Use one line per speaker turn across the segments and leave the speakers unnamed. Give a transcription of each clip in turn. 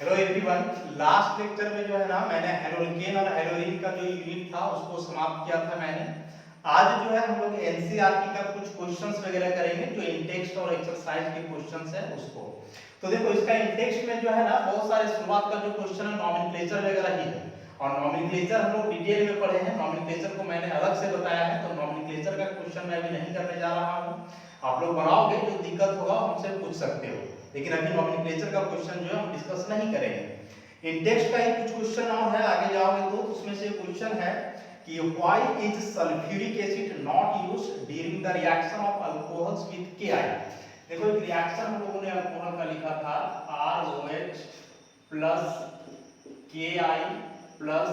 Hello everyone. Last lecture में जो है ना मैंने हेलोकेन और हेलोरीन का जो यूनिट था उसको समाप्त किया था मैंने। आज जो है हम लोग एनसीईआरटी का कुछ क्वेश्चंस वगैरह करेंगे जो इंटेक्स्ट और एक्सरसाइज के क्वेश्चंस है उसको। तो देखो इसका इंटेक्स्ट में जो है ना बहुत सारे शुरुआत का जो क्वेश्चन है नॉमेनक्लेचर वगैरह ही है और नॉमेनक्लेचर हम लोग डिटेल में पढ़े हैं। नॉमेनक्लेचर को मैंने अलग से बताया है तो नॉमेनक्लेचर का क्वेश्चन मैं अभी नहीं करने जा रहा हूँ। आप लोग बनाओगे जो दिक्कत होगा हमसे पूछ सकते हो, लेकिन अभी नॉमेनक्लेचर का क्वेश्चन जो है हम डिस्कस नहीं करेंगे। इंटेक्स्ट का ही कुछ क्वेश्चन और है, आगे जाओगे तो उसमें से क्वेश्चन है कि why is sulphuric acid not used during the reaction of alcohols with KI। देखो एक रिएक्शन हम लोगों ने अल्कोहल का लिखा था ROH plus KI plus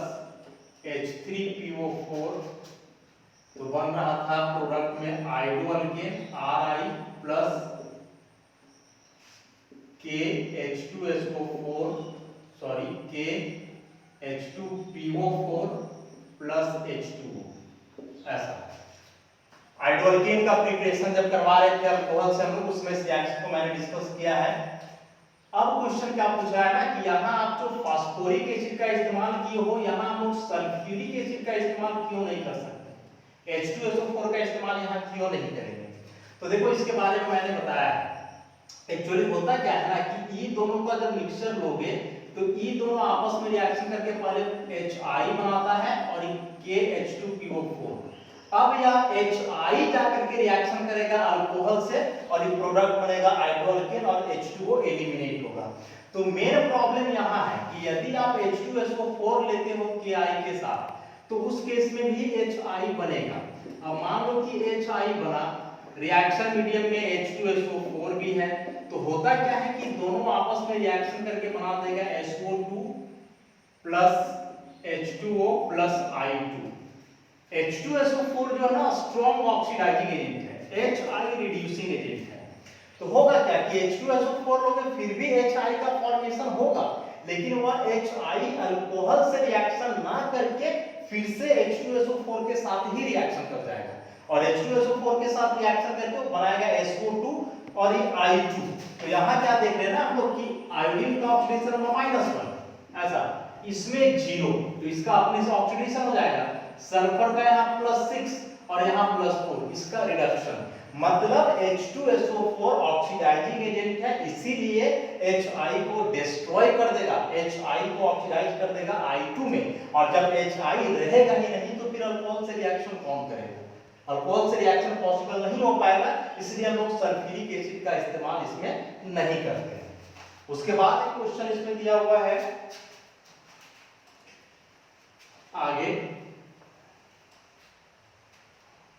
H3PO4, तो बन रहा था प्रोडक्ट में आयोडोअल्केन Ri plus KH2SO4 KH2PO4 plus H2O। ऐसा आयोडोअल्केन का प्रिपरेशन जब करवा रहे थे अल्कोहल से हम लोग उसमें से रिएक्शन को मैंने डिस्कस किया है। अब क्वेश्चन क्या पूछा है ना कि यहाँ आप जो फास्फोरिक एसिड का इस्तेमाल किए हो यहाँ हम लोग सल्फ्यूरिक एसिड का इस्तेमाल क्यों नहीं कर सकते, H2SO4 का इस्तेमाल यहाँ क्यों नहीं करेंगे। तो देखो इसके बारे में मैंने बताया है। एक्चुअली होता क्या है ना कि ये दोनों का जब मिक्सचर लोगे तो ये दोनों आपस में रिएक्शन करके पहले HI बनाता है और KH2PO4। अब यह HI जाकर के रिएक्शन करेगा अल्कोहल से और ये प्रोडक्ट बनेगा आयोडोअल्केन और H2O एलिमिनेट होगा। तो मेन प्रॉब्लम यहाँ है कि यदि आप H2SO4 लेते हो KI के साथ तो उस केस में भी HI बनेगा। अब मान लो कि HI बना, रिएक्शन मीडियम में H2SO4 भी है, तो होता क्या है कि दोनों आपस में रिएक्शन करके बना देगा SO2 plus H2O plus I2। H2SO4 जो है ना स्ट्रॉन्ग ऑक्सीडाइजिंग एजेंट है, HI रिड्यूसिंग एजेंट है। तो होगा क्या कि H2SO4 लोगे फिर भी HI का फॉर्मेशन होगा, लेकिन वह HI अल्कोहल से रिएक्शन ना करके फिर से H2SO4 के साथ ही रिएक्शन कर जाएगा और H2SO4 के साथ रिएक्शन करके वो बनाएगा SO2 और ये I2। तो यहाँ क्या देख रहे हैं ना हम लोग कि आयोडीन का ऑक्सीडेशन नंबर -1 ऐसा, इसमें 0, तो इसका अपने से ऑक्सीडेशन हो जाएगा। सल्फर का यहाँ +6 और यहाँ +4, इसका रिडक्शन, मतलब H2SO4 ऑक्सीडाइजिंग एजेंट है, इसीलिए HI को डिस्ट्रॉय कर देगा, HI को ऑक्सीडाइज कर देगा I2 में। और जब HI रहेगा ही नहीं तो फिर अल्कोहल से रिएक्शन कौन करेगा, अल्कोहल से रिएक्शन पॉसिबल नहीं हो पाएगा, इसलिए हम लोग सल्फ्यूरिक एसिड का इस्तेमाल इसमें नहीं करते हैं। उसके बाद एक क्वेश्चन इसमें दिया हुआ है आगे,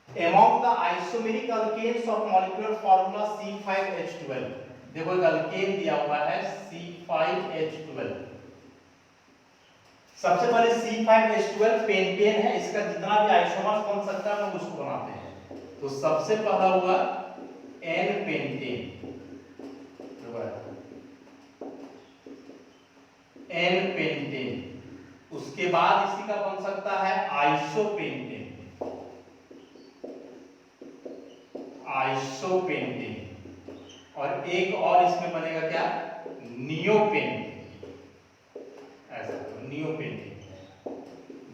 among the isomeric alkanes of molecular formula C5H12। देखो एक अल्केन दिया हुआ है C5H12। सबसे पहले C5H12 पेंटेन है, इसका जितना भी आइसोमर्स बन सकता है हम उसको बनाते हैं। तो सबसे पहला हुआ N पेंटेन, N पेंटेन। उसके बाद इसी का बन सकता है आइसोपेंटेन, आइसोपेंटेन। और एक और इसमें बनेगा क्या, नियोपेंटेन, ऐसा neopentane.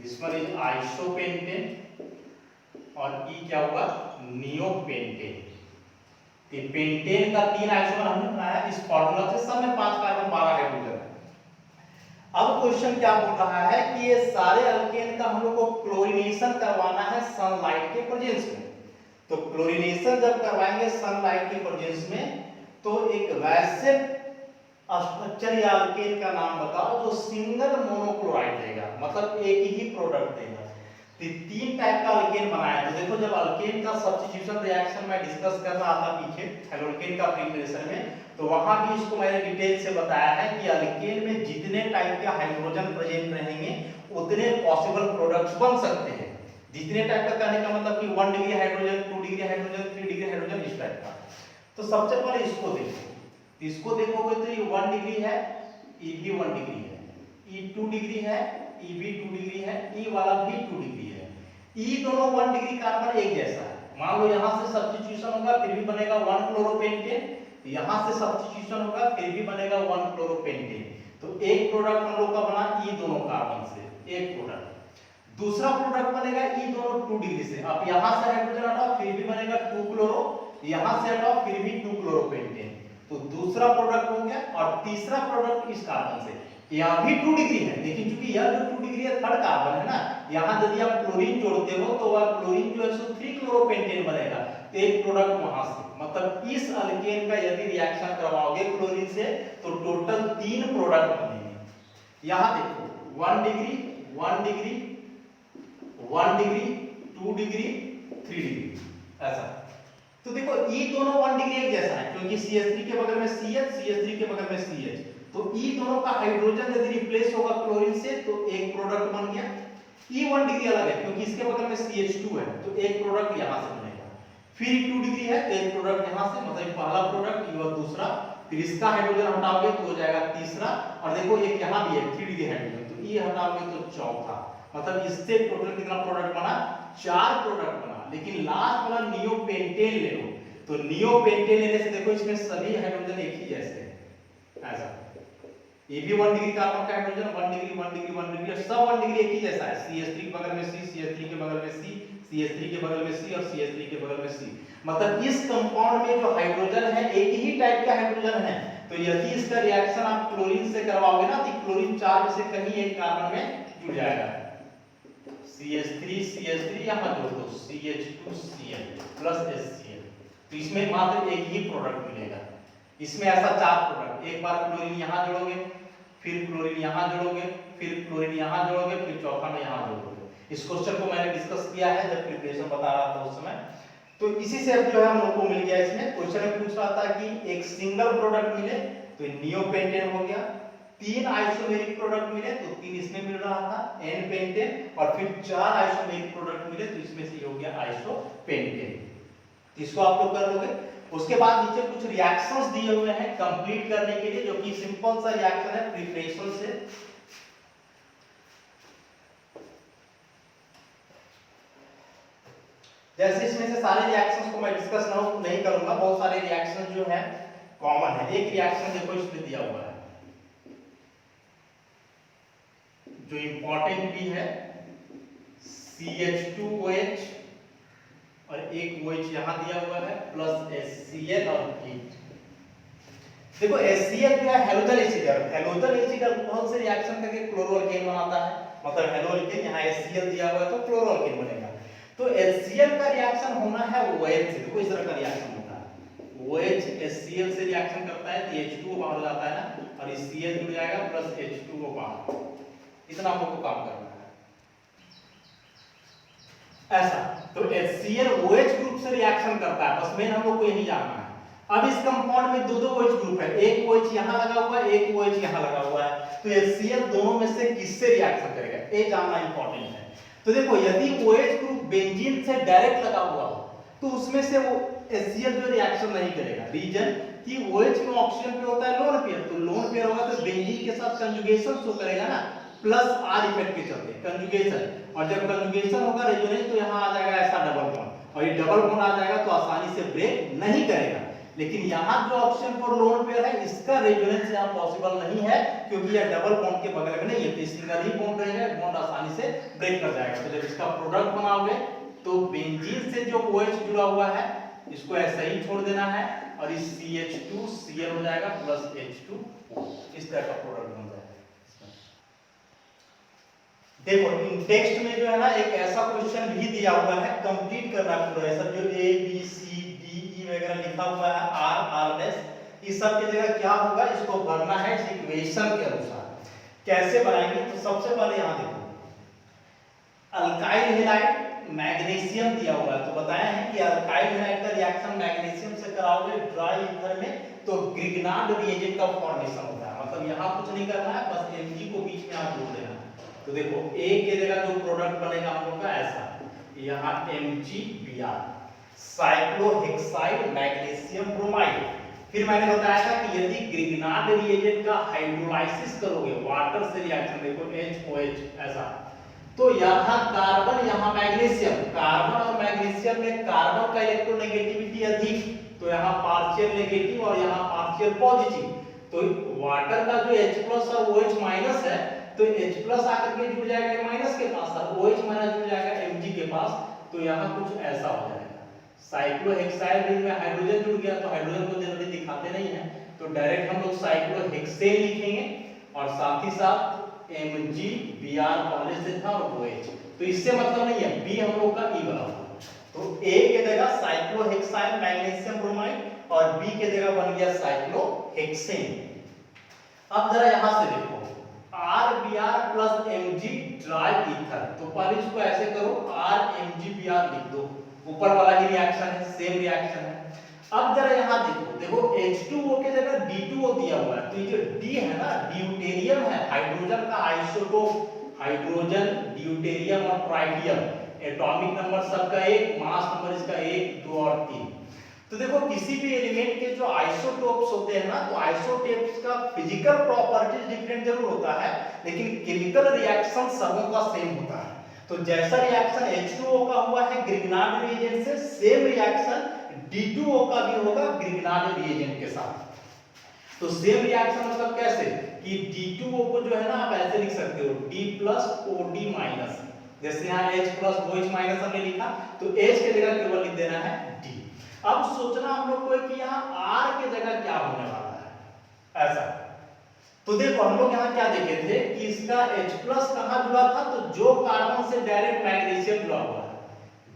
This one is isopentane और ई क्या हुआ, नियोपेंटेन। पेंटेन का 3 आइसोमर हमने बनाया इस फार्मूला से, सब में 5 कार्बन 12 हाइड्रोजन है। अब क्वेश्चन क्या बोल रहा है कि ये सारे अल्केन का हम लोग को क्लोरीनेशन करवाना है सनलाइट के प्रेजेंस में। तो क्लोरीनेशन जब करवाएंगे सनलाइट के प्रेजेंस में तो एक वैसे स्ट्रक्चर या अल्केन का नाम बताओ जो सिंगल मोनोक्लोराइड देगा, मतलब एक ही प्रोडक्ट देगा। तो 3 टाइप का अल्केन बनाया। तो देखो जब अल्केन का सब्स्टिट्यूशन रिएक्शन मैं डिस्कस कर रहा था पीछे हेलोकेन का प्रिपरेशन में, तो वहां भी इसको मैंने डिटेल से बताया है कि अल्केन में जितने टाइप के हाइड्रोजन प्रेजेंट रहेंगे उतने पॉसिबल प्रोडक्ट्स बन सकते हैं। जितने टाइप का कहने का मतलब कि 1 degree hydrogen, 2 degree hydrogen, 3 degree hydrogen, इस टाइप का। तो सबसे पहले इसको देखो, इसको देखोगे तो ये 1 डिग्री है, ये भी 1 डिग्री है, ये 2 डिग्री है, ये भी 2 डिग्री है, ये वाला भी 2 डिग्री है। ये दोनों 1 डिग्री कार्बन एक जैसा है। मान लो यहां से सब्स्टिट्यूशन होगा फिर भी बनेगा 1 क्लोरोपेंटेन, यहां से सब्स्टिट्यूशन होगा फिर भी बनेगा 1 क्लोरोपेंटेन। तो एक प्रोडक्ट हम लोग का बना ई दोनों कार्बन से, एक प्रोडक्ट। दूसरा प्रोडक्ट बनेगा ई दोनों 2 डिग्री से। अब यहां से हाइड्रोजन हटाओ फिर भी बनेगा 2 क्लोरो, यहां से हटाओ फिर भी 2 क्लोरोपेंटेन। तो दूसरा प्रोडक्ट हो गया। और तीसरा प्रोडक्ट इस कार्बन से, यह भी 2 डिग्री है, लेकिन चूंकि यह जो 2 डिग्री है थर्ड कार्बन है ना, यहां यदि आप क्लोरीन जोड़ते हो तो वह क्लोरीन जो है सो 3 क्लोरोपेंटेन बनेगा। तो एक प्रोडक्ट वहां से, मतलब इस अल्केन का यदि रिएक्शन करवाओगे क्लोरीन से तो टोटल 3 प्रोडक्ट बनेंगे। यहां देखो 1 degree 1 degree 1 degree 2 degree 3 degree ऐसा। तो देखो ई दोनों 1 डिग्री एक जैसा है, क्योंकि CH3 के बगल में CH, CH3 के बगल में CH, तो ई दोनों का हाइड्रोजन यदि रिप्लेस होगा क्लोरीन से तो एक प्रोडक्ट बन गया। ई 1 डिग्री अलग है क्योंकि इसके बगल में CH2 है, तो एक प्रोडक्ट यहां से बनेगा। फिर 2 डिग्री है तो एक प्रोडक्ट यहां से, मतलब पहला प्रोडक्ट ये और दूसरा। फिर इसका हाइड्रोजन हटाओगे तो हो जाएगा तीसरा। और देखो एक यहां भी है 3 डिग्री हाइड्रोजन, तो ई हटाओगे तो चौथा। मतलब इससे टोटल कितना प्रोडक्ट बना? 4 प्रोडक्ट बना। लेकिन लास्ट वाला नियोपेंटेन ले लो, तो नियोपेंटेन लेने से देखो इसमें सभी हाइड्रोजन एक ही जैसे हैं ऐसा। ये भी 1 डिग्री कार्बन का हाइड्रोजन 1 डिग्री 1 डिग्री 1 डिग्री सब 1 डिग्री एक ही जैसा है। CH3 के बगल में C, CH3 के बगल में C, CH3 के बगल में C और CH3 के बगल में C। मतलब इस कंपाउंड में जो हाइड्रोजन है एक ही टाइप का हाइड्रोजन है। तो यदि इसका रिएक्शन आप क्लोरीन से करवाओगे ना तो क्लोरीन 4 में से कहीं एक कार्बन में जुड़ जाएगा। CH3 CH3 यहां जोड़ दो CH2Cl प्लस HCl, तो इसमें मात्र एक ही प्रोडक्ट मिलेगा। इसमें ऐसा 4 प्रोडक्ट, एक बार क्लोरीन यहां जोड़ोगे, फिर क्लोरीन यहां जोड़ोगे, फिर क्लोरीन यहां जोड़ोगे, फिर चौथा में यहां जोड़ोगे। इस क्वेश्चन को मैंने डिस्कस किया है जब प्रिपरेशन बता रहा था उस समय। तो इसी से अब जो है हम लोग को मिल गया। इसमें क्वेश्चन में पूछ रहा था कि एक सिंगल प्रोडक्ट मिले तो नियोपेंटेन हो गया, 3 आइसोमेरिक प्रोडक्ट मिले तो 3 इसमें मिल रहा था एन पेंटेन, और फिर 4 आइसोमेरिक प्रोडक्ट मिले तो इसमें से हो गया आइसोपेंटेन। इसको आप लोग कर लोगे। उसके बाद नीचे कुछ रिएक्शंस दिए हुए हैं कंप्लीट करने के लिए, जो कि सिंपल सा रिएक्शन है प्रिपरेशन से। जैसे इसमें से सारे रिएक्शंस को मैं डिस्कस नहीं करूंगा, बहुत सारे रिएक्शन जो है कॉमन है। एक रिएक्शन देखो इसमें दिया हुआ है जो इंपॉर्टेंट भी है, CH2OH और एक OH यहां दिया हुआ है प्लस HCl और हीट। देखो HCl जो है halogen acid, halogen acid alcohol से रिएक्शन करके क्लोरोअल्केन बनाता है। मतलब हैलोअल्केन, यहां HCl दिया हुआ है तो क्लोरोअल्केन बनेगा। तो HCl का रिएक्शन होना है OH से। देखो इस तरह का रिएक्शन होता है, OH HCl से रिएक्शन करता है तो H2O बाहर हो जाता है ना, और इस Cl जुड़ जाएगा प्लस H2O बाहर। इतना हम लोग को काम करना है ऐसा। तो HCl OH ग्रुप से रिएक्शन करता है, बस मेन हम लोग को यही जानना है। अब इस कंपाउंड में दो OH ग्रुप है, एक OH यहां लगा हुआ है, एक OH यहां लगा हुआ है। तो HCl दोनों में से किससे रिएक्शन करेगा ये जानना इंपॉर्टेंट है। तो देखो यदि OH ग्रुप बेंजीन से डायरेक्ट लगा हुआ हो तो उसमें से वो HCl जो रिएक्शन नहीं करेगा। रीजन कि OH में ऑक्सीजन पे होता है लोन पेयर, तो लोन पेयर होगा तो बेंजीन के साथ कंजुगेशन शो करेगा ना, प्लस R इफेक्ट के चलते कंजुगेशन। और जब कंजुगेशन होगा रेजोनेंस तो यहां आ जाएगा ऐसा डबल बॉन्ड, और ये डबल बॉन्ड आ जाएगा तो आसानी से ब्रेक नहीं करेगा। लेकिन यहां जो ऑक्सीजन पर लोन पेयर है इसका रेजोनेंस यहां पॉसिबल नहीं है, क्योंकि यह डबल बॉन्ड के बगल में नहीं है, तो सिंगल ही बॉन्ड रहेगा, बॉन्ड आसानी से ब्रेक कर जाएगा। तो जब इसका प्रोडक्ट बनाओगे तो बेंजीन से जो OH जुड़ा हुआ है इसको ऐसे ही छोड़ देना है, और इस CH2Cl हो जाएगा प्लस H2O, इस तरह का प्रोडक्ट बन जाएगा। देखो इन टेक्स्ट में जो है ना एक ऐसा क्वेश्चन भी दिया हुआ है, कंप्लीट करना पूरा है सब, जो A B C D E वगैरह लिखा हुआ है, R इस सब की जगह क्या होगा इसको भरना है इस इक्वेशन के अनुसार। कैसे बनाएंगे? तो सबसे पहले यहां देखो अल्काइल हैलाइड मैग्नीशियम दिया हुआ है, तो बताया है कि अल्काइल हैलाइड का रिएक्शन मैग्नीशियम से कराओगे ड्राई ईथर में तो ग्रिग्नार्ड रिएजेंट का फॉर्मेशन होता है। मतलब यहां कुछ नहीं करना है, बस Mg को बीच में आप जोड़ देना है। तो देखो A के जगह जो प्रोडक्ट बनेगा हम लोग का ऐसा, यहाँ MgBr साइक्लोहेक्साइड मैग्नीशियम ब्रोमाइड। फिर मैंने बताया था कि यदि ग्रिग्नार्ड रिएजेंट का हाइड्रोलाइसिस करोगे वाटर से रिएक्शन, देखो HOH ऐसा, तो यहाँ कार्बन यहाँ मैग्नीशियम, कार्बन और मैग्नीशियम में कार्बन का इलेक्ट्रोनेगेटिविटी अधिक, तो यहाँ पार्शियल नेगेटिव और यहाँ पार्शियल पॉजिटिव। तो वाटर का जो H प्लस और OH माइनस है, तो H प्लस आकर के जुड़ जाएगा माइनस के पास और OH माइनस जुड़ जाएगा Mg के पास। तो यहाँ कुछ ऐसा हो जाएगा, साइक्लोहेक्साइल रिंग में हाइड्रोजन जुड़ गया, तो हाइड्रोजन को जनरली दिखाते नहीं है, तो डायरेक्ट हम लोग साइक्लोहेक्सेन लिखेंगे और साथ ही साथ MgBr पहले से था और OH, तो इससे मतलब नहीं है, B हम लोग का E वाला होगा। तो A के जगह साइक्लोहेक्साइल मैग्नीशियम ब्रोमाइड और B के जगह बन गया साइक्लोहेक्सेन। अब जरा यहां से देखो, RBr plus Mg dry ether, तो पहले इसको ऐसे करो, RMgBr लिख दो, ऊपर वाला ही रिएक्शन है, सेम रिएक्शन है। अब जरा यहां देखो H2O के जगह D2O दिया हुआ है, तो ये जो D है ना, ड्यूटेरियम है, हाइड्रोजन का आइसोटोप, हाइड्रोजन, ड्यूटेरियम और ट्राइटियम, एटॉमिक नंबर सबका 1, मास नंबर इसका 1, 2 और 3। तो देखो किसी भी एलिमेंट के जो आइसोटोप्स होते हैं ना, तो आइसोटोप्स का फिजिकल प्रॉपर्टीज डिफरेंट जरूर होता है, लेकिन केमिकल रिएक्शन सबों का सेम होता है। तो जैसा रिएक्शन H2O का हुआ है ग्रिग्नार्ड रिएजेंट से, सेम रिएक्शन D2O का भी होगा ग्रिग्नार्ड रिएजेंट के साथ। तो सेम रिएक्शन मतलब कैसे कि D2O को जो है ना आप ऐसे लिख सकते हो D प्लस OD माइनस, जैसे यहाँ H प्लस OH माइनस हमने लिखा, तो H के जगह केवल लिख देना है D। अब सोचना हम लोग को कि यहाँ R के जगह क्या होने वाला है, ऐसा। तो देखो हम लोग यहाँ क्या देखे थे कि इसका H प्लस कहाँ जुड़ा था, तो जो कार्बन से डायरेक्ट मैग्नीशियम जुड़ा हुआ है,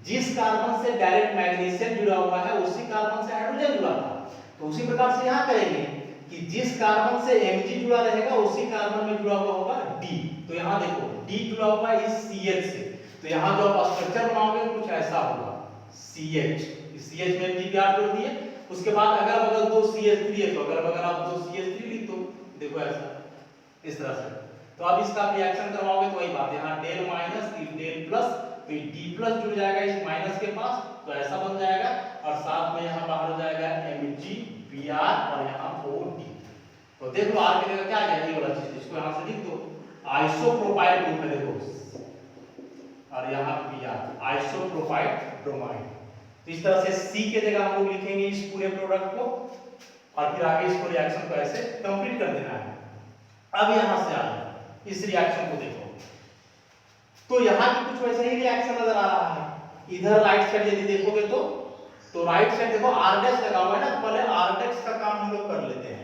जिस कार्बन से डायरेक्ट मैग्नीशियम जुड़ा हुआ है उसी कार्बन से हाइड्रोजन जुड़ा था। तो उसी प्रकार से यहाँ करेंगे कि जिस कार्बन से Mg जुड़ा रहेगा उसी कार्बन में जुड़ा हुआ होगा D। तो यहाँ देखो D जुड़ा हुआ है इस CH से, तो यहाँ जो आप स्ट्रक्चर बनाओगे कुछ ऐसा होगा CH, CH में Mg जोड़ दिए, उसके बाद अगर बगल 2 CH3 है तो अगर बगल आप 2 CH3 लिख दो, देखो ऐसा इस तरह से। तो अब इसका रिएक्शन करवाओगे तो वही बात है, यहाँ डेल माइनस डेल प्लस, तो ये D प्लस जुड़ जाएगा इस माइनस के पास, तो ऐसा बन जाएगा और साथ में यहाँ बाहर हो जाएगा MgBr और यहाँ OD। तो देख लो R की जगह क्या आ गया, ये वाला चीज, इसको यहाँ से लिख दो, आइसोप्रोपाइल ग्रुप है देखो, और यहाँ Br आइसोप्रोपाइल ब्रोमाइड। तो इस तरह से C के जगह हम लोग लिखेंगे इस पूरे प्रोडक्ट को और फिर आगे इसको रिएक्शन को ऐसे कंप्लीट कर देना है। अब यहां से आगे इस रिएक्शन को देखो, तो यहां भी कुछ वैसा ही रिएक्शन नजर आ रहा है। इधर राइट साइड यदि देखोगे तो राइट साइड देखो R डैश लगा हुआ है ना, तो पहले R डैश का काम हम लोग कर लेते हैं।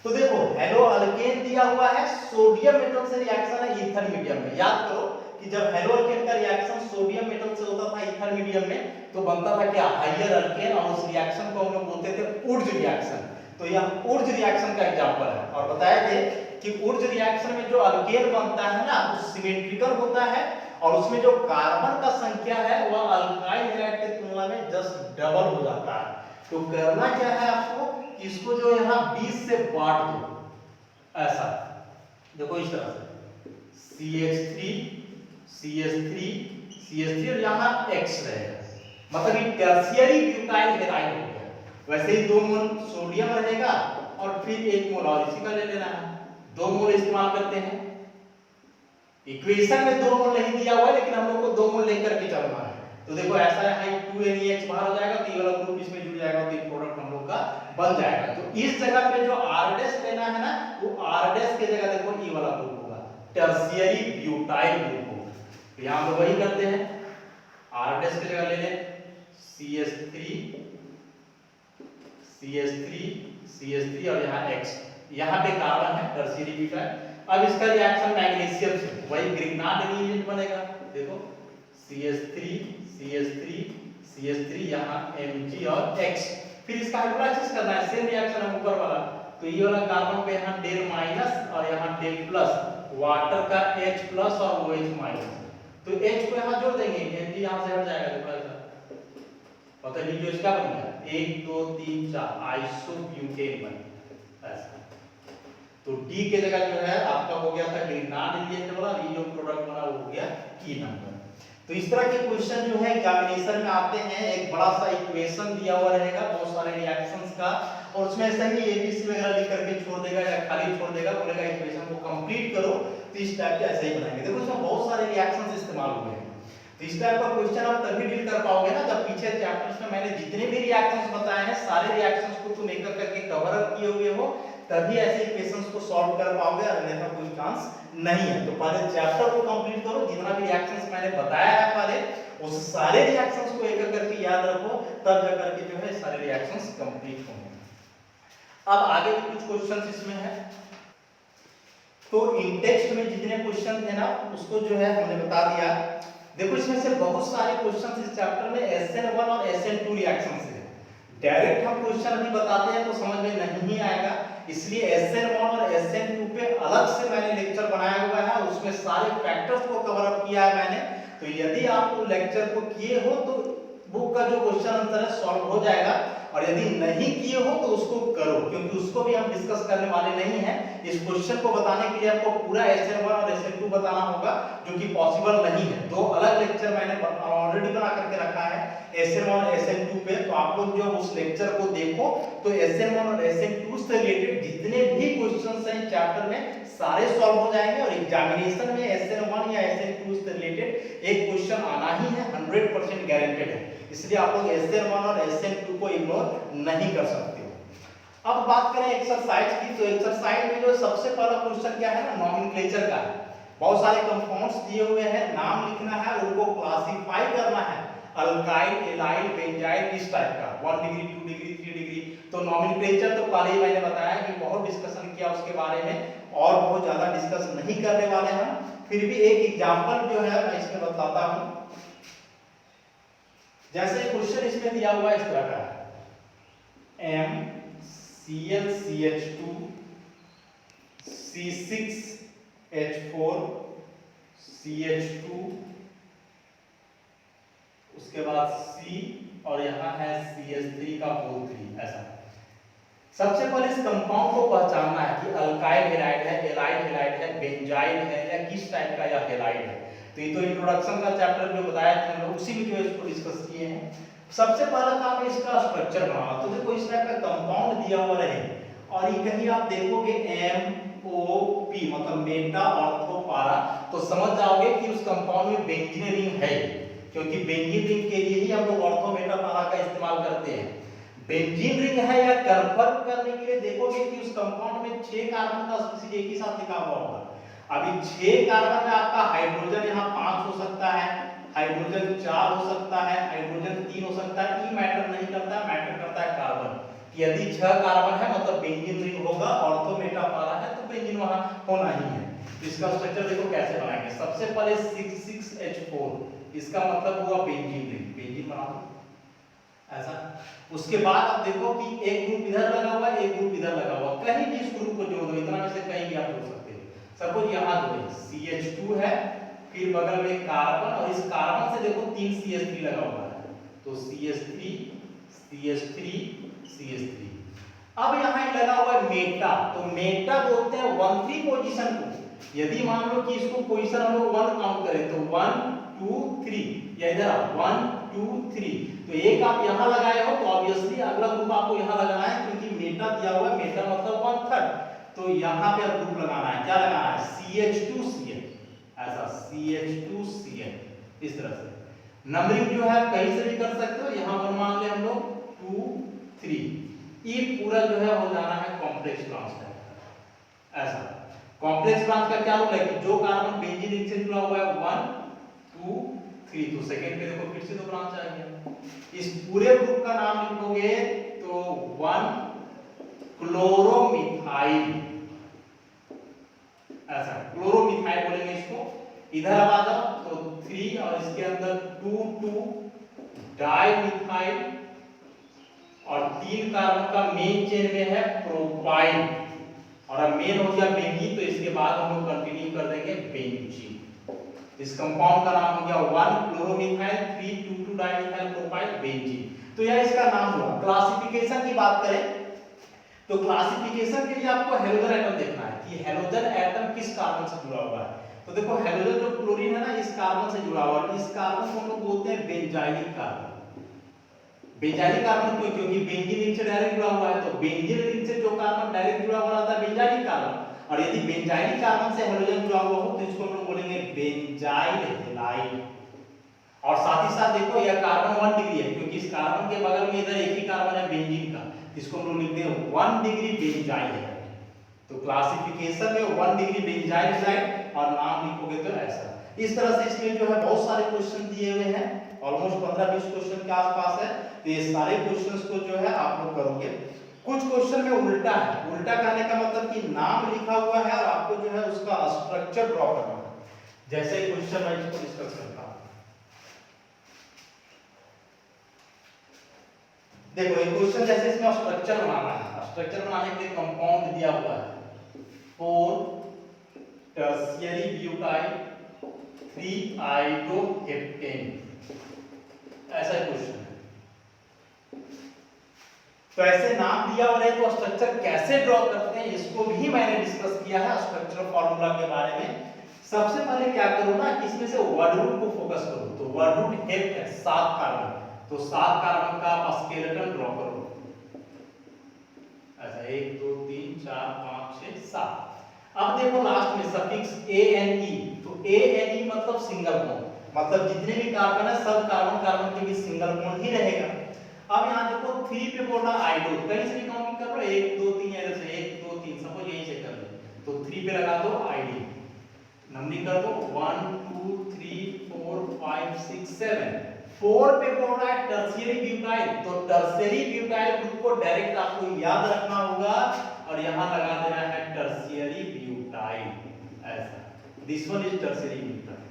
तो देखो हेलो अल्केन दिया हुआ है, सोडियम मेटल से रिएक्शन है ईथर मीडियम में। याद करो कि जब हेलो अल्केन का रिएक्शन सोडियम मेटल से होता था ईथर मीडियम में, तो बनता था क्या, हाइयर अल्केन, और उस रिएक्शन को हम लोग बोलते थे उर्ज रिएक्शन। तो यह उर्ज रिएक्शन का एग्जांपल है, और बताए थे कि उर्ज रिएक्शन में जो अल्केन बनता है ना वो सिमेट्रिकल होता है, और उसमें जो कार्बन का संख्या है वह अल्काइल हैलाइड की तुलना में जस्ट डबल हो जाता है। तो करना क्या है आपको, इसको जो यहाँ 20 से बांट दो, ऐसा देखो इस तरह से CH3 CH3 CH3 और यहाँ X रहेगा, मतलब ये टर्शियरी ब्यूटाइल हैलाइड हो गया। वैसे ही 2 मोल सोडियम रहेगा और फिर 1 मोल और इसी का ले लेना है, 2 मोल इस्तेमाल करते हैं। इक्वेशन में 2 मोल नहीं दिया हुआ है, लेकिन हम लोग को 2 मोल लेकर के चलना है। तो देखो ऐसा है 2NEH बाहर हो जाएगा, तो ये वाला ग्रुप इसमें जुड़ जाएगा, तो ये प्रोडक्ट हम लोग का बन जाएगा। तो इस जगह पे जो R डैश लेना है ना, वो R डैश के जगह देखो ये वाला ग्रुप होगा, टर्शियरी ब्यूटाइल ग्रुप होगा। तो यहां हम वही करते हैं, R डैश की जगह ले लें CH3 CH3 और यहाँ X, यहाँ पे कार्बन है टर्शियरी ब्यूटाइल। अब इसका रिएक्शन मैग्नीशियम से, वही ग्रिग्नार्ड रिएजेंट बनेगा, देखो CH3 यहाँ Mg और X। फिर इसका हाइड्रोलाइसिस करना है, सेम रिएक्शन है ऊपर वाला, तो ये वाला कार्बन पे यहाँ डेल माइनस और यहाँ डेल प्लस, वाटर का H प्लस और OH माइनस, तो H को यहाँ जोड़ देंगे, Mg यहाँ से हट जाएगा, देखो ऐसा, पता नहीं जो इसका बन गया 1 2 3 4 आइसोब्यूटेन बन ऐसा। तो D के जगह जो है आपका हो गया था ग्रिग्नार्ड रिएजेंट वाला, ये जो प्रोडक्ट बना वो हो गया की नंबर। तो इस तरह के क्वेश्चन जो है एग्जामिनेशन में आते हैं, एक बड़ा सा इक्वेशन दिया हुआ रहेगा बहुत सारे रिएक्शंस का, और उसमें ऐसा ही ABC वगैरह लिख करके छोड़ देगा या खाली छोड़ देगा, बोलेगा इक्वेशन को कंप्लीट करो, तो इस टाइप के ऐसे ही बनाएंगे। देखो इसमें बहुत सारे रिएक्शंस इस्तेमाल हुए हैं, तो इस टाइप का क्वेश्चन आप तभी डील कर पाओगे ना जब पीछे चैप्टर्स में मैंने जितने भी रिएक्शंस बताए हैं सारे रिएक्शंस को तुम एक एक करके कवर अप किए हुए हो, तभी ऐसे इक्वेशंस को सॉल्व कर पाओगे, अन्यथा कोई चांस नहीं है। तो पहले चैप्टर को कंप्लीट करो, जितना भी रिएक्शंस मैंने बताया है पहले उस सारे रिएक्शंस को एक एक करके याद रखो, तब जाकर के जो है सारे रिएक्शंस कंप्लीट होंगे। अब आगे भी कुछ क्वेश्चंस इसमें है। तो इन टेक्स्ट में जितने क्वेश्चन थे ना उसको जो है हमने बता दिया। देखो इसमें से बहुत सारे क्वेश्चन इस चैप्टर में SN1 और SN2 रिएक्शन से डायरेक्ट हम क्वेश्चन अभी बताते हैं तो समझ में नहीं आएगा, इसलिए SN1 और SN2 पे अलग से मैंने लेक्चर बनाया हुआ है, उसमें सारे फैक्टर्स को कवर अप किया है मैंने। तो यदि आप उस लेक्चर को किए हो तो बुक का जो क्वेश्चन आंसर है सॉल्व हो जाएगा, और यदि नहीं किए हो तो उसको करो, क्योंकि उसको भी हम डिस्कस करने वाले नहीं हैं। इस क्वेश्चन को बताने के लिए आपको पूरा SN1 और SN2 बताना होगा, जो कि पॉसिबल नहीं है। दो अलग लेक्चर मैंने ऑलरेडी बना करके रखा है SN1 और SN2 पे, तो आप लोग जो उस लेक्चर को देखो तो SN1 और SN2 से रिलेटेड जितने भी क्वेश्चंस हैं चैप्टर में सारे सॉल्व हो जाएंगे, और एग्जामिनेशन में SN1 या SN2 से रिलेटेड एक क्वेश्चन आना ही है, 100% गारंटेड है। इसलिए आप लोग SN1 और SN2 को इग्नोर नहीं कर सकते हो। अब बात करें एक्सरसाइज की, तो एक्सरसाइज में जो सबसे पहला क्वेश्चन क्या है ना, नॉमेनक्लेचर का है। बहुत सारे कंपाउंड्स दिए हुए हैं, नाम लिखना है, उनको क्लासिफाई करना है, अल्काइल, एलाइल, बेंजाइल, इस टाइप का 1 डिग्री 2 डिग्री 3 डिग्री। तो नॉमेनक्लेचर तो पहले ही मैंने बताया कि बहुत डिस्कशन किया उसके बारे में, और बहुत ज्यादा डिस्कस नहीं करने वाले हैं। फिर भी एक एग्जांपल जो है मैं इसमें बताता हूं। जैसे क्वेश्चन इसमें दिया हुआ इस तरह का है, MClCH2 C6H4 CH2, उसके बाद C और यहाँ है CH3 का बोल 3। ऐसा सबसे पहले इस कंपाउंड को पहचानना है कि अल्काइल हैलाइड है, एलाइल हैलाइड है, बेंजाइल है, या किस टाइप का यह हैलाइड है। तो ये तो इंट्रोडक्शन का चैप्टर जो बताया था हम लोग उसी में जो इसको डिस्कस किए हैं। सबसे पहला काम है इसका स्ट्रक्चर बनाना। तो देखो इस टाइप का कंपाउंड दिया हुआ रहे, और ये कहीं आप देखोगे MOP मतलब मेटा ऑर्थो पारा, तो समझ जाओगे कि उस कंपाउंड में बेंजीन रिंग है, क्योंकि बेंजीन रिंग के लिए ही हम लोग ऑर्थो मेटा पारा का इस्तेमाल करते हैं। बेंजीन रिंग है या कंफर्म करने के लिए देखोगे कि उस कंपाउंड में 6 कार्बन का स्पीशीज एक ही साथ लिखा हुआ होगा। अभी 6 कार्बन में आपका हाइड्रोजन यहाँ 5 हो सकता है, हाइड्रोजन 4 हो सकता है, हाइड्रोजन 3 हो सकता है। ई मैटर नहीं करता, मैटर करता है कार्बन। यदि 6 कार्बन है मतलब बेंजीन रिंग होगा, ऑर्थो मेटा पारा है तो बेंजीन वहां होना ही है। इसका स्ट्रक्चर देखो कैसे बनाएंगे। सबसे पहले 6,6H4, इसका मतलब हुआ बेंजीन रिंग, बेंजीन बना दो ऐसा। उसके बाद आप देखो कि एक ग्रुप इधर लगा हुआ है, एक ग्रुप इधर लगा हुआ, कहीं भी इस ग्रुप को जोड़ दो, इतना में से कहीं भी आप जोड़ सकते हो। सपोज यहाँ जोड़े CH2 है, फिर बगल में कार्बन, और इस कार्बन से देखो 3 CH3 लगा हुआ है, तो CH3 CH3 CH3। अब यहाँ लगा हुआ है मेटा, तो मेटा बोलते हैं 1-3 पोजीशन को। यदि मान लो कि इसको पोजीशन हम लोग 1 काउंट करें तो 1 2 3, या इधर 1 2 3, तो एक आप यहाँ लगाए हो तो ऑब्वियसली अगला ग्रुप आपको यहाँ लगाना है, क्योंकि मेटा दिया हुआ है, मेटा मतलब 1/3, तो यहाँ पे आप ग्रुप लगाना है। क्या लगाना है? CH2Cl, ऐसा CH2Cl, इस तरह से। नंबरिंग जो है कहीं से भी कर सकते हो, यहाँ पर मान ले हम लोग 2 3, ये पूरा जो है हो जाना है कॉम्प्लेक्स ब्रांच का। ऐसा कॉम्प्लेक्स ब्रांच का क्या रूल है कि जो कार्बन बेंजीन रिंग से जुड़ा हुआ है 1 2 3, तो सेकंड पे देखो फिर से तो ब्रांच आ गया। इस पूरे ग्रुप का नाम लिखोगे तो 1 क्लोरोमिथाइल, ऐसा क्लोरोमिथाइल बोलेंगे इसको। इधर अब आ जाओ तो 3 और इसके अंदर 2 डाइमिथाइल, और 3 कार्बन का मेन चेन में है प्रोपाइल, और अब मेन हो गया बेंजीन, तो इसके बाद हम लोग कंटिन्यू कर देंगे बेंजीन। इस कंपाउंड का नाम हो गया 1 क्लोरोमिथाइल 3 2 डाइमिथाइल प्रोपाइल बेंजीन। तो यह इसका नाम हुआ। क्लासिफिकेशन की बात करें तो क्लासिफिकेशन के लिए आपको हैलोजन एटम देखना है कि हैलोजन एटम किस कार्बन से जुड़ा हुआ है। तो देखो हैलोजन जो क्लोरीन है ना, इस कार्बन से जुड़ा हुआ है, इस कार्बन को हम लोग बोलते हैं बेंजाइलिक कार्बन। बेंजाइलिक कार्बन क्यों? क्योंकि बेंजीन रिंग से डायरेक्ट जुड़ा हुआ है, तो बेंजीन रिंग से जो कार्बन डायरेक्ट जुड़ा हुआ रहता है बेंजाइलिक कार्बन, और यदि बेंजाइलिक कार्बन से हैलोजन जुड़ा हुआ हो तो इसको हम लोग बोलेंगे बेंजाइल हैलाइड। और साथ ही साथ देखो यह कार्बन 1 डिग्री है, क्योंकि इस कार्बन के बगल में इधर एक ही कार्बन है बेंजीन का, इसको हम लोग लिखते हैं 1 डिग्री बेंजाइल हैलाइड। तो क्लासिफिकेशन में 1 डिग्री बेंजाइल साइड और नाम लिखोगे तो ऐसा। इस तरह से इसमें जो है बहुत सारे क्वेश्चन दिए हुए हैं, ऑलमोस्ट 15-20 क्वेश्चन के आसपास है। तो ये सारे क्वेश्चंस को जो है आप लोग करोगे। कुछ क्वेश्चन में उल्टा है, उल्टा कहने का मतलब कि नाम लिखा हुआ है और आपको जो है उसका स्ट्रक्चर ड्रॉ करना है। जैसे क्वेश्चन मैं इसको डिस्कस करता हूं, देखो ये क्वेश्चन जैसे इसमें स्ट्रक्चर बनाना है, स्ट्रक्चर बनाने के लिए कंपाउंड दिया हुआ है 4 टर्शियरी ब्यूटाइल 3 आइडोहेप्टेन, ऐसा क्वेश्चन है। तो ऐसे नाम दिया हुआ है तो स्ट्रक्चर कैसे ड्रॉ करते हैं इसको भी मैंने डिस्कस किया है स्ट्रक्चर फार्मूला के बारे में। सबसे पहले क्या करो ना कि इसमें से वर्ड रूट को फोकस करो। तो वर्ड रूट हेप्ट है 7 कार्बन, तो 7 कार्बन का आप स्केलेटन ड्रॉ करो ऐसा 1 2 3 4 5 6 7। अब देखो लास्ट में सफिक्स ANE, तो ANE मतलब सिंगल बॉन्ड, मतलब जितने भी कार्बन है सब कार्बन कार्बन के बीच सिंगल बॉन्ड ही रहेगा। अब यहाँ देखो 3 पे बोला आइडो, कहीं से भी काउंटिंग कर लो 1 2 3 ऐसे से 1 2 3 सपोज यहीं से कर लो, तो 3 पे लगा दो आईडी, नंबरिंग कर दो 1 2 3 4 5 6 7। 4 पे बोल रहा है टर्शियरी ब्यूटाइल, तो टर्शियरी ब्यूटाइल ग्रुप को डायरेक्ट आपको याद रखना होगा और यहाँ लगा देना है टर्शियरी ब्यूटाइल ऐसा, this one is tertiary butyl.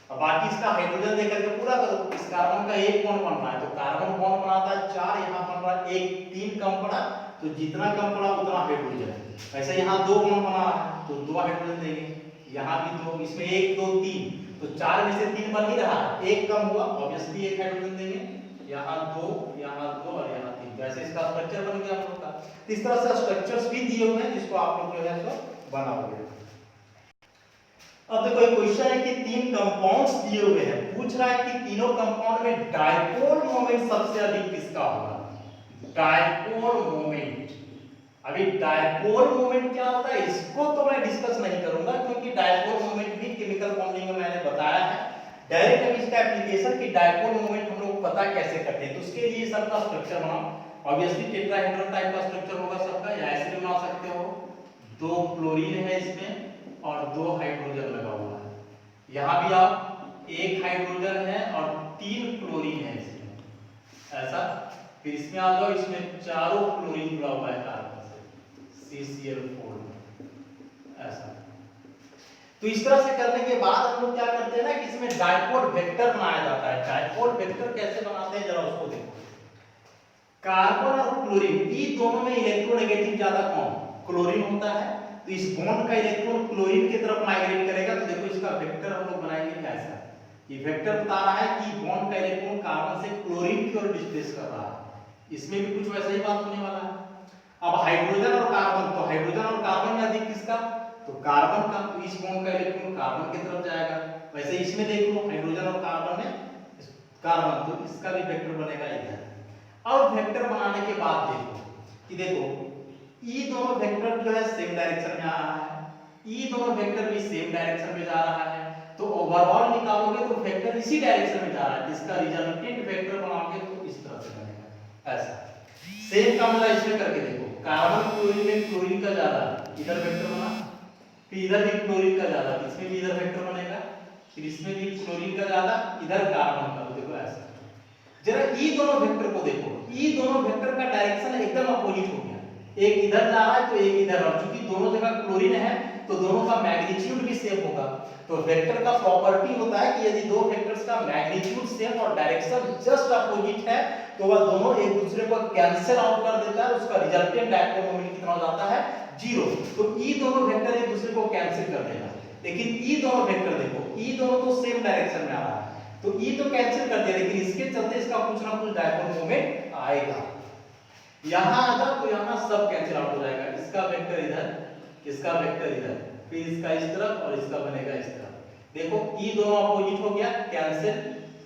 अब बाकी इसका हाइड्रोजन देकर के पूरा करो। इस कार्बन का एक बॉन्ड बन रहा है तो कार्बन बॉन्ड बनाता है 4, यहाँ बन रहा है 1 3 कम पड़ा, तो जितना कम पड़ा उतना हाइड्रोजन। ऐसे यहाँ 2 बॉन्ड बना है तो 2 हाइड्रोजन देंगे, यहाँ भी 2, इसमें 1 2 3, तो 4 में से 3 बन ही रहा है, 1 कम हुआ ऑब्वियसली 1 हाइड्रोजन देंगे, यहाँ 2 और यहाँ 3। वैसे इसका स्ट्रक्चर बन गया आप लोग का। इस तरह से स्ट्रक्चर्स भी दिए हुए हैं जिसको आप लोग जो है सो बनाओगे। अब देखो एक क्वेश्चन है कि 3 कंपाउंड्स दिए हुए हैं, पूछ रहा है कि तीनों कंपाउंड में डायपोल मोमेंट सबसे अधिक किसका होगा। डायपोल मोमेंट, अभी डायपोल मोमेंट क्या होता है इसको तो मैं डिस्कस नहीं करूंगा क्योंकि डायपोल मोमेंट भी केमिकल बॉन्डिंग में मैंने बताया है। डायरेक्ट हम इसका एप्लीकेशन की डायपोल मोमेंट हम लोग पता कैसे करते हैं, तो उसके लिए सबका स्ट्रक्चर बनाओ। ऑब्वियसली टेट्राहेड्रल टाइप का स्ट्रक्चर होगा सबका, या ऐसे बना सकते हो 2 क्लोरीन है इसमें और 2 हाइड्रोजन लगा हुआ है, यहाँ भी आप 1 हाइड्रोजन है और 3 क्लोरीन है इसमें ऐसा। फिर इसमें आ जाओ, इसमें चारों क्लोरीन जुड़ा हुआ है कार्बन से CCl4 ऐसा। तो इस तरह से करने के बाद हम लोग क्या करते हैं ना कि इसमें डायपोल वेक्टर बनाया जाता है। डायपोल वेक्टर कैसे बनाते हैं जरा उसको देखो। कार्बन और क्लोरीन ये दोनों में इलेक्ट्रोनेगेटिव ज्यादा कौन, क्लोरीन होता है, तो इस बॉन्ड का इलेक्ट्रॉन क्लोरीन की तरफ माइग्रेट करेगा। तो देखो इसका वेक्टर हम लोग बनाएंगे ऐसा, ये वेक्टर बता रहा है कि बॉन्ड का इलेक्ट्रॉन कार्बन से क्लोरीन की ओर डिस्प्लेस कर रहा है, इसमें भी कुछ वैसा ही बात होने वाला है। अब हाइड्रोजन और कार्बन, तो हाइड्रोजन और कार्बन में अधिक किसका, तो कार्बन का, तो इस बॉन्ड का इलेक्ट्रॉन कार्बन की तरफ जाएगा। वैसे इसमें देख लो हाइड्रोजन और कार्बन में कार्बन, तो इसका भी वेक्टर बनेगा इधर। अब वेक्टर बनाने के बाद देखो कि देखो ये दोनों वेक्टर जो है सेम डायरेक्शन में आ रहा है, ये दोनों वेक्टर भी सेम डायरेक्शन में जा रहा है, तो ओवरऑल निकालोगे तो वेक्टर इसी डायरेक्शन में जा रहा है, जिसका रिजल्टेंट वेक्टर बनाओगे तो इस तरह से बनेगा ऐसा। सेम का मतलब इसमें करके देखो, कार्बन क्लोरीन में क्लोरीन का ज्यादा, इधर वेक्टर बना, फिर इधर भी क्लोरीन का ज्यादा, इसमें भी इधर वेक्टर बनेगा, फिर इसमें भी क्लोरीन का ज्यादा, इधर कार्बन का, तो देखो ऐसा। जरा ये दोनों वेक्टर को देखो, ये दोनों वेक्टर का डायरेक्शन एकदम अपोजिट हो गया, एक इधर जा रहा है तो एक इधर, और चूंकि दोनों जगह क्लोरीन है तो दोनों का मैग्नीट्यूड भी सेम होगा। तो वेक्टर का प्रॉपर्टी होता है कि यदि दो वेक्टर्स का मैग्नीट्यूड सेम और डायरेक्शन जस्ट अपोजिट है तो वह दोनों एक दूसरे को कैंसिल आउट कर देता है, उसका रिजल्टेंट डायपोल मोमेंट कितना हो जाता है, 0। तो ये दोनों वेक्टर एक दूसरे को कैंसिल कर देगा, लेकिन ये दोनों वेक्टर देखो, ये दोनों तो सेम डायरेक्शन में आ रहा है, तो ये तो कैंसिल कर दिया, लेकिन इसके चलते इसका कुछ ना कुछ डायपोल मोमेंट आएगा। यहां आ जाओ तो यहां सब कैंसिल आउट हो जाएगा, इसका वेक्टर इधर, इसका वेक्टर इधर, फिर इसका इस तरफ और इसका बनेगा इस तरफ। देखो ये दोनों अपोजिट हो गया कैंसिल,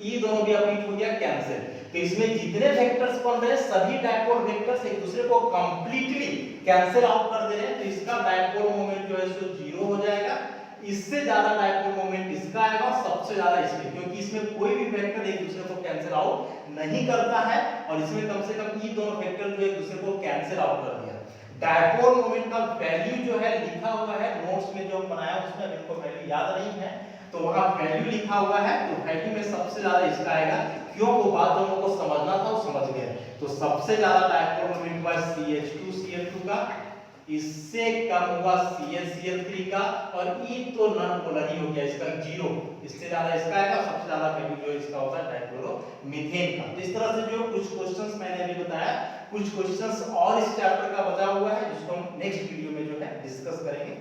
ये दोनों भी अपोजिट हो गया कैंसिल। तो इसमें जितने वेक्टर्स बन रहे हैं सभी डायपोल वेक्टर्स एक दूसरे को कंप्लीटली कैंसिल आउट कर दे रहे हैं, तो इसका डायपोल मोमेंट जो है सो 0 हो जाएगा। इससे ज्यादा डायपोल मोमेंट इसका आएगा, सबसे ज्यादा इसमें, क्योंकि इसमें कोई भी वेक्टर एक दूसरे को कैंसिल आउट नहीं करता है, और इसमें कम से कम ये दोनों वेक्टर जो एक दूसरे को कैंसिल आउट कर दिया। डायपोल मोमेंट का वैल्यू जो है लिखा हुआ है नोट्स में जो बनाया उसमें, अभी इनको वैल्यू याद नहीं है तो वहां वैल्यू लिखा हुआ है, तो वैल्यू में सबसे ज्यादा इसका आएगा। क्यों? वो बात जो हमको समझना था वो समझ गए। तो सबसे ज्यादा डायपोल मोमेंट हुआ CH2Cl2 का, इससे कम हुआ CnCl3 का, और E तो नॉन पोलर ही हो गया, इसका 0, इससे ज्यादा इसका आएगा। सबसे ज्यादा वैल्यू जो इसका होगा डाइक्लोरोमीथेन का। तो इस तरह से जो कुछ क्वेश्चंस मैंने अभी बताया, कुछ क्वेश्चंस और इस चैप्टर का बचा हुआ है जिसको हम नेक्स्ट वीडियो में जो है डिस्कस करेंगे।